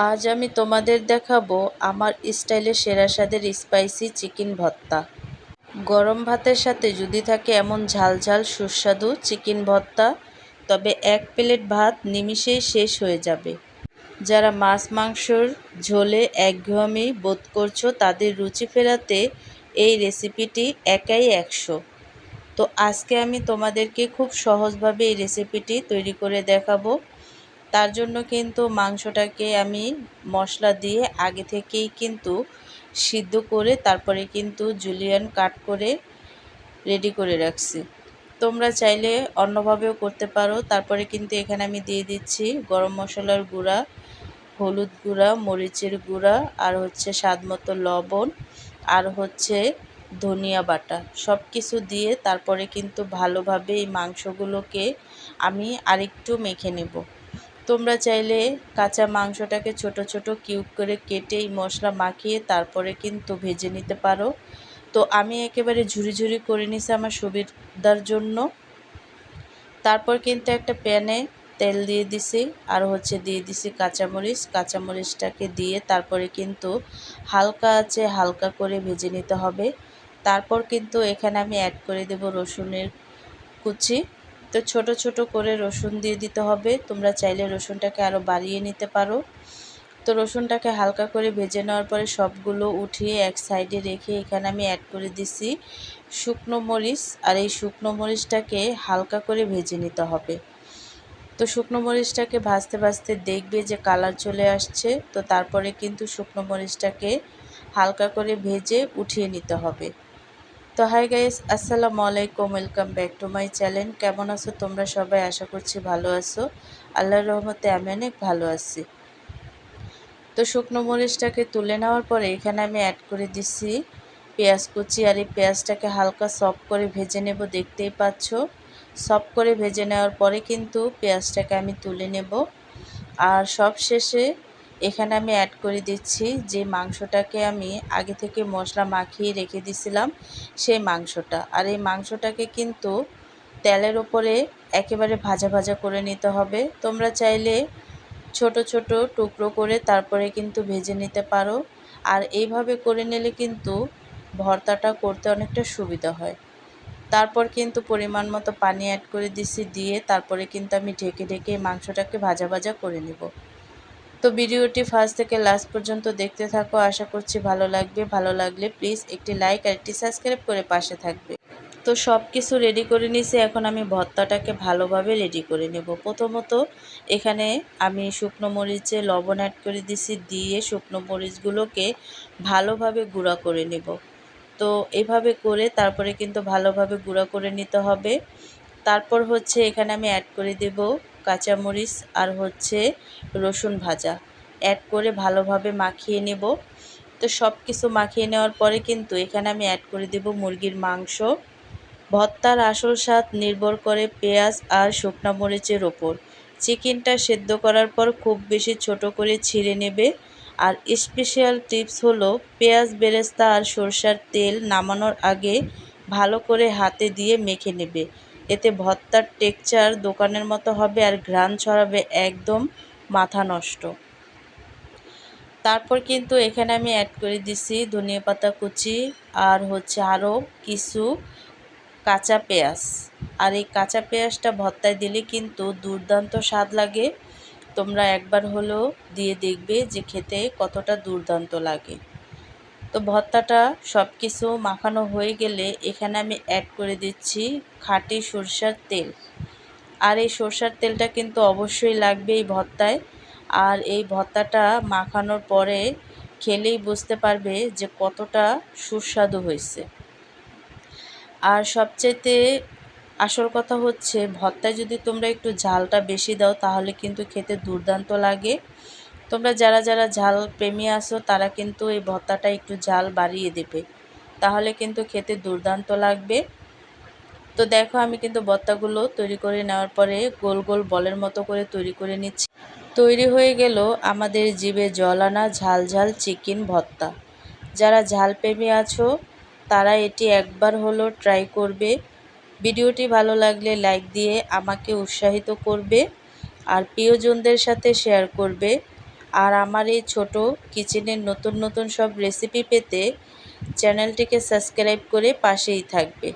আজ আমি তোমাদের দেখাবো আমার স্টাইলে সেরা স্বাদের স্পাইসি চিকেন ভর্তা। গরম ভাতের সাথে যদি থাকে এমন ঝাল ঝাল সুস্বাদু চিকেন ভর্তা, তবে এক প্লেট ভাত নিমিষেই শেষ হয়ে যাবে। যারা মাছ মাংসর ঝোলে একঘেয়েমি বোধ করছো, তাদের রুচি ফেরাতে এই রেসিপিটি একাই 100। তো আজকে আমি তোমাদেরকে খুব সহজভাবে এই রেসিপিটি তৈরি করে দেখাবো। তার জন্য কিন্তু মাংসটাকে আমি মশলা দিয়ে আগে থেকেই কিন্তু সিদ্ধ করে তারপরে কিন্তু জুলিয়ান কাট করে রেডি করে রাখছি। তোমরা চাইলে অন্যভাবেও করতে পারো। তারপরে কিন্তু এখানে আমি দিয়ে দিচ্ছি গরম মশলার গুঁড়া, হলুদ গুঁড়া, মরিচের গুঁড়া, আর হচ্ছে স্বাদ মতো লবণ, আর হচ্ছে ধনিয়া বাটা। সব কিছু দিয়ে তারপরে কিন্তু ভালোভাবে এই মাংসগুলোকে আমি আরেকটু মেখে নেব। তোমরা চাইলে কাঁচা মাংসটাকে ছোট ছোট কিউব করে কেটে এই মশলা মাখিয়ে তারপরে কিন্তু ভেজে নিতে পারো। তো আমি একেবারে ঝুরি ঝুরি করে নিছি আমার সুবিধার জন্য। তারপর কিন্তু একটা প্যানে তেল দিয়ে দিছি, আর হচ্ছে দিয়ে দিছি কাঁচামরিচটাকে দিয়ে তারপরে কিন্তু হালকা আছে হালকা করে ভেজে নিতে হবে। তারপর কিন্তু এখানে আমি অ্যাড করে দেব রসুনের কুচি। তো ছোট ছোট করে রসুন দিয়ে দিতে হবে। তোমরা চাইলে রসুনটাকে আরও বাড়িয়ে নিতে পারো। তো রসুনটাকে হালকা করে ভেজে নেওয়ার পরে সবগুলো উঠিয়ে এক সাইডে রেখে এখানে আমি অ্যাড করে দিছি শুকনো মরিচ, আর এই শুকনো মরিচটাকে হালকা করে ভেজে নিতে হবে। তো শুকনো মরিচটাকে ভাজতে ভাজতে দেখবে যে কালার চলে আসছে, তো তারপরে কিন্তু শুকনো মরিচটাকে হালকা করে ভেজে উঠিয়ে নিতে হবে। তো হাই গাইস, আসসালামু আলাইকুম, welcome back to my channel. কেমন আছো তোমরা সবাই? আশা করছি ভালো আছো। আল্লাহর রহমতে আমি অনেক ভালো আছি। তো শুকনো মরিচটাকে তুলে নেওয়ার পরে এখানে আমি অ্যাড করে দিচ্ছি পেঁয়াজ কুচি, আর এই পেঁয়াজটাকে হালকা সফট করে ভেজে নেব। দেখতেই পাচ্ছ, সফট করে ভেজে নেওয়ার পরে কিন্তু পেঁয়াজটাকে আমি তুলে নেব। আর সব শেষে এখানে আমি অ্যাড করে দিচ্ছি যে মাংসটাকে আমি আগে থেকে মশলা মাখিয়ে রেখে দিয়েছিলাম, সেই মাংসটা। আর এই মাংসটাকে কিন্তু তেলের ওপরে একেবারে ভাজা ভাজা করে নিতে হবে। তোমরা চাইলে ছোট ছোট টুকরো করে তারপরে কিন্তু ভেজে নিতে পারো। আর এইভাবে করে নিলে কিন্তু ভর্তাটা করতে অনেকটা সুবিধা হয়। তারপর কিন্তু পরিমাণ মতো পানি অ্যাড করে দিছি, দিয়ে তারপরে কিন্তু আমি ঢেকে ঢেকে মাংসটাকে ভাজা ভাজা করে নেব। তো ভিডিওটি ফার্স্ট থেকে লাস্ট পর্যন্ত দেখতে থাকো, আশা করছি ভালো লাগবে। ভালো লাগলে প্লিজ একটি লাইক আর একটি সাবস্ক্রাইব করে পাশে থাকবে। তো সব কিছু রেডি করে নিয়েছি, এখন আমি ভর্তাটাকে ভালোভাবে রেডি করে নেব। প্রথমত এখানে আমি শুকনো মরিচে লবণ অ্যাড করে দিছি, দিয়ে শুকনো মরিচগুলোকে ভালোভাবে গুঁড়া করে নেব। তো এভাবে করে তারপরে কিন্তু ভালোভাবে গুঁড়া করে নিতে হবে। তারপর হচ্ছে এখানে আমি অ্যাড করে দেব কাঁচামরিচ আর হচ্ছে রসুন ভাজা, অ্যাড করে ভালোভাবে মাখিয়ে নেব। তো সব কিছু মাখিয়ে নেওয়ার পরে কিন্তু এখানে আমি অ্যাড করে দেব মুরগির মাংস। ভর্তার আসল স্বাদ নির্ভর করে পেঁয়াজ আর শুকনো মরিচের ওপর। চিকেনটা সেদ্ধ করার পর খুব বেশি ছোট করে ছিঁড়ে নেবে। আর স্পেশাল টিপস হলো পেঁয়াজ বেরেস্তা আর সরষার তেল নামানোর আগে ভালো করে হাতে দিয়ে মেখে নেবে। এতে ভর্তার টেক্সচার দোকানের মতো হবে আর ঘ্রাণ ছড়াবে একদম মাথা নষ্ট। তারপর কিন্তু এখানে আমি অ্যাড করে দিছি ধনিয়া পাতা কুচি, আর হচ্ছে আরও কিছু কাঁচা পেঁয়াজ। আর এই কাঁচা পেঁয়াজটা ভর্তায় দিলে কিন্তু দুর্দান্ত স্বাদ লাগে। তোমরা একবার হলেও দিয়ে দেখবে যে খেতে কতটা দুর্দান্ত লাগে। তো ভর্তাটা সব কিছু মাখানো হয়ে গেলে এখানে আমি অ্যাড করে দিচ্ছি খাঁটি সরষের তেল। আর এই সরষের তেলটা কিন্তু অবশ্যই লাগবে এই ভর্তায়। আর এই ভর্তাটা মাখানোর পরে খেলেই বুঝতে পারবে যে কতটা সুস্বাদু হয়েছে। আর সবচাইতে আসল কথা হচ্ছে ভর্তায় যদি তোমরা একটু ঝালটা বেশি দাও তাহলে কিন্তু খেতে দুর্দান্ত লাগে। তোমরা যারা যারা ঝাল প্রেমী আছো তারা কিন্তু এই ভর্তাটা একটু ঝাল বাড়িয়ে দেবে, তাহলে কিন্তু খেতে দুর্দান্ত লাগবে। তো দেখো আমি কিন্তু ভর্তাগুলো তৈরি করে নেওয়ার পরে গোল গোল বলের মতো করে তৈরি করে নিচ্ছি। তৈরি হয়ে গেল আমাদের জিভে জল আনা ঝাল ঝাল চিকেন ভর্তা। যারা ঝাল প্রেমী আছো তারা এটি একবার হলো ট্রাই করবে। ভিডিওটি ভালো লাগলে লাইক দিয়ে আমাকে উৎসাহিত করবে, আর প্রিয়জনদের সাথে শেয়ার করবে। আর আমার এই ছোট কিচেনের নতুন নতুন সব রেসিপি পেতে চ্যানেলটিকে সাবস্ক্রাইব করে পাশেই থাকবে।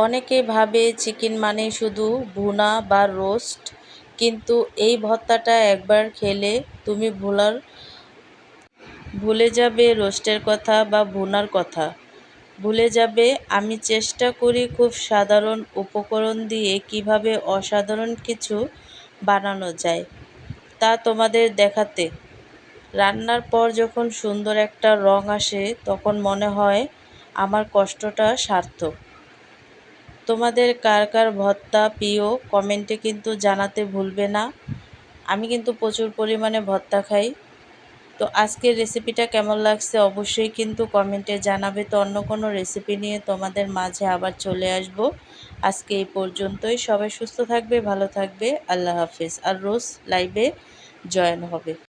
অনেকেই ভাবে চিকেন মানে শুধু ভুনা বা রোস্ট, কিন্তু এই ভর্তাটা একবার খেলে তুমি ভুলে যাবে রোস্টের কথা বা ভুনার কথা, ভুলে যাবে। আমি চেষ্টা করি খুব সাধারণ উপকরণ দিয়ে কিভাবে অসাধারণ কিছু বানানো যায় তা তোমাদের দেখাতে। রান্নার পর যখন সুন্দর একটা রং আসে তখন মনে হয় আমার কষ্টটা সার্থক। তোমাদের কার কার ভর্তা প্রিয় কমেন্টে কিন্তু জানাতে ভুলবে না। আমি কিন্তু প্রচুর পরিমাণে ভর্তা খাই। তো আজকের রেসিপিটা কেমন লাগছে অবশ্যই কিন্তু কমেন্টে জানাবে। তো অন্য কোনো রেসিপি নিয়ে তোমাদের মাঝে আবার চলে আসব। আজকে এই পর্যন্তই। সবাই সুস্থ থাকবে, ভালো থাকবে। আল্লাহ হাফেজ। আর রোজ লাইভে জয়েন হবে।